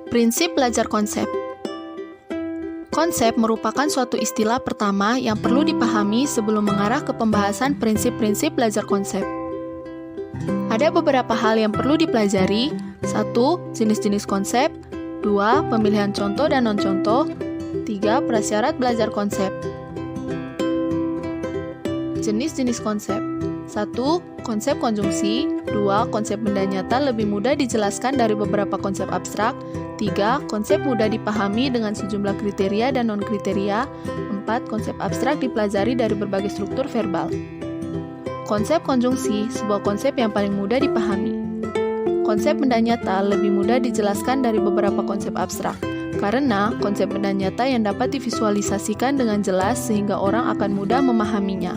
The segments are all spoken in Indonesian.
Prinsip belajar konsep. Konsep merupakan suatu istilah pertama yang perlu dipahami sebelum mengarah ke pembahasan prinsip-prinsip belajar konsep. Ada beberapa hal yang perlu dipelajari. 1. Jenis-jenis konsep. 2. Pemilihan contoh dan non-contoh. 3. Prasyarat belajar konsep. Jenis-jenis konsep. 1. Konsep konjungsi. 2. Konsep benda nyata lebih mudah dijelaskan dari beberapa konsep abstrak. 3. Konsep mudah dipahami dengan sejumlah kriteria dan non-kriteria. 4. Konsep abstrak dipelajari dari berbagai struktur verbal. Konsep konjungsi, sebuah konsep yang paling mudah dipahami. Konsep benda nyata lebih mudah dijelaskan dari beberapa konsep abstrak, karena konsep benda nyata yang dapat divisualisasikan dengan jelas sehingga orang akan mudah memahaminya.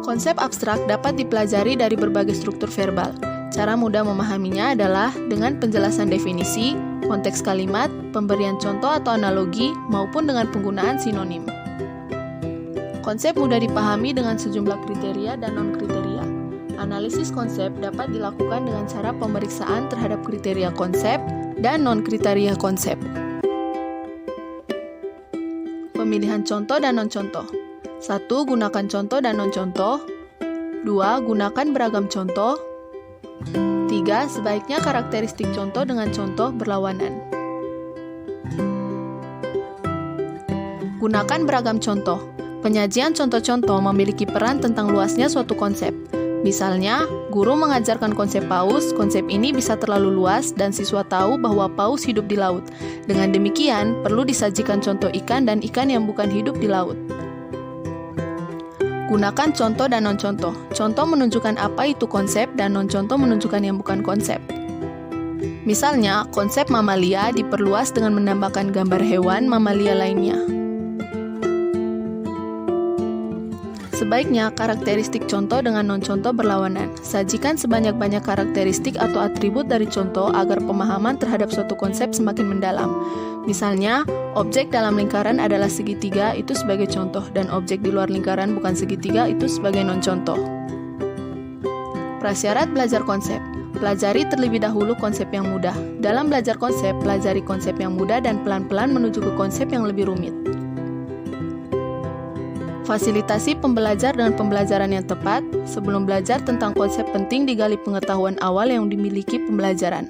Konsep abstrak dapat dipelajari dari berbagai struktur verbal. Cara mudah memahaminya adalah dengan penjelasan definisi, konteks kalimat, pemberian contoh atau analogi, maupun dengan penggunaan sinonim. Konsep mudah dipahami dengan sejumlah kriteria dan non-kriteria. Analisis konsep dapat dilakukan dengan cara pemeriksaan terhadap kriteria konsep dan non-kriteria konsep. Pemilihan contoh dan non-contoh. 1. Gunakan contoh dan non-contoh. 2. Gunakan beragam contoh. 3. Sebaiknya karakteristik contoh dengan contoh berlawanan. Gunakan beragam contoh. Penyajian contoh-contoh memiliki peran tentang luasnya suatu konsep. Misalnya, guru mengajarkan konsep paus, konsep ini bisa terlalu luas dan siswa tahu bahwa paus hidup di laut. Dengan demikian, perlu disajikan contoh ikan dan ikan yang bukan hidup di laut. Gunakan contoh dan non-contoh. Contoh menunjukkan apa itu konsep dan non-contoh menunjukkan yang bukan konsep. Misalnya, konsep mamalia diperluas dengan menambahkan gambar hewan mamalia lainnya. Sebaiknya, karakteristik contoh dengan non-contoh berlawanan. Sajikan sebanyak-banyak karakteristik atau atribut dari contoh agar pemahaman terhadap suatu konsep semakin mendalam. Misalnya, objek dalam lingkaran adalah segitiga, itu sebagai contoh, dan objek di luar lingkaran bukan segitiga, itu sebagai non-contoh. Prasyarat belajar konsep. Pelajari terlebih dahulu konsep yang mudah. Dalam belajar konsep, pelajari konsep yang mudah dan pelan-pelan menuju ke konsep yang lebih rumit. Fasilitasi pembelajar dengan pembelajaran yang tepat. Sebelum belajar tentang konsep penting digali pengetahuan awal yang dimiliki pembelajaran.